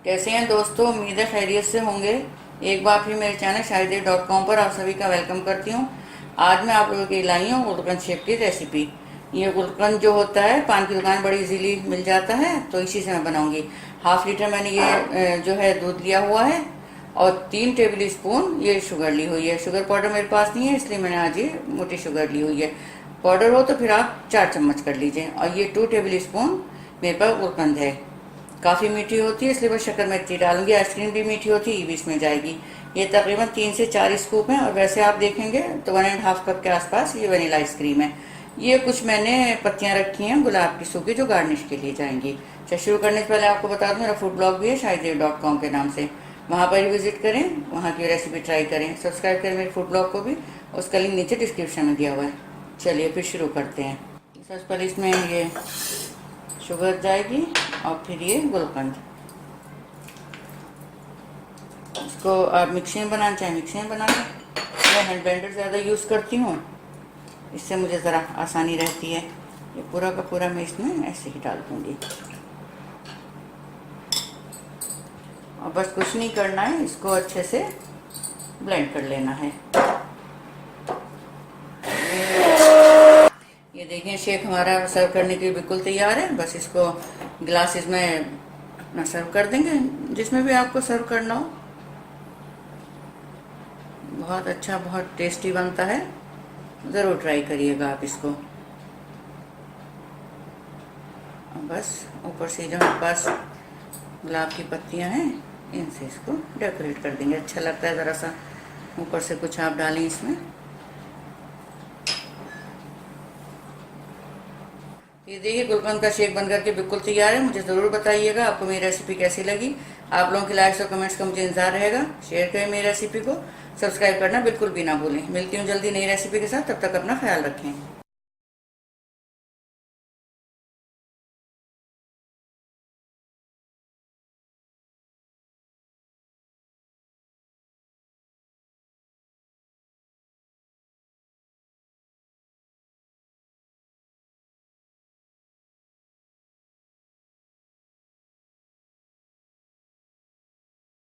कैसे हैं दोस्तों, उम्मीद है खैरियत से होंगे। एक बार फिर मेरे चैनल शाहिद.com पर आप सभी का वेलकम करती हूँ। आज मैं आप लोगों के लिए लाई हूँ गुलकंद शेक की रेसिपी। ये गुलकंद जो होता है पान की दुकान बड़ी इजीली मिल जाता है, तो इसी से मैं बनाऊंगी। हाफ लीटर मैंने ये जो है दूध लिया हुआ है और 3 टेबल स्पून ये शुगर ली हुई है। शुगर पाउडर मेरे पास नहीं है, इसलिए मैंने आज ये मोटी शुगर ली हुई है। पाउडर हो तो फिर आप 4 चम्मच कर लीजिए। और ये 2 टेबल स्पून मेरे पास गुलकंद है। काफ़ी मीठी होती है, इसलिए बस शक्कर मैं इतनी डालूंगी। आइसक्रीम भी मीठी होती है, ये भी इसमें जाएगी। ये तकरीबन 3 से 4 स्कूप है, और वैसे आप देखेंगे तो 1.5 कप के आसपास ये वनीला आइसक्रीम है। ये कुछ मैंने पत्तियां रखी हैं गुलाब की सूखी, जो गार्निश के लिए जाएंगी। चलिए शुरू करने से पहले आपको बता दूं, मेरा फूड ब्लॉग भी है शाहिद.com के नाम से। वहाँ पर ही विजिट करें, वहाँ की रेसिपी ट्राई करें। सब्सक्राइब करें मेरे फूड ब्लॉग को भी, उसका लिंक नीचे डिस्क्रिप्शन में दिया हुआ है। चलिए फिर शुरू करते हैं। सबसे पहले इसमें ये शुगर जाएगी और फिर ये गुलकंद। इसको आप मिक्सी में बनाना चाहें मिक्सी में बना लें। मैं हैंड ब्लेंडर ज़्यादा यूज़ करती हूँ, इससे मुझे ज़रा आसानी रहती है। ये पूरा का पूरा मैं इसमें ऐसे ही डाल दूँगी। और बस कुछ नहीं करना है, इसको अच्छे से ब्लेंड कर लेना है। ये देखिए शेक हमारा सर्व करने के लिए बिल्कुल तैयार है। बस इसको ग्लासेस में अपना सर्व कर देंगे, जिसमें भी आपको सर्व करना हो। बहुत अच्छा, बहुत टेस्टी बनता है, ज़रूर ट्राई करिएगा आप इसको। बस ऊपर से जो हमारे पास गुलाब की पत्तियां हैं, इनसे इसको डेकोरेट कर देंगे। अच्छा लगता है, ज़रा सा ऊपर से कुछ आप डालें इसमें। ये देखिए गुलकंद का शेक बनकर के बिल्कुल तैयार है। मुझे ज़रूर बताइएगा आपको मेरी रेसिपी कैसी लगी। आप लोगों के लाइक्स और कमेंट्स का मुझे इंतजार रहेगा। शेयर करें मेरी रेसिपी को, सब्सक्राइब करना बिल्कुल भी ना भूलें। मिलती हूँ जल्दी नई रेसिपी के साथ, तब तक अपना ख्याल रखें।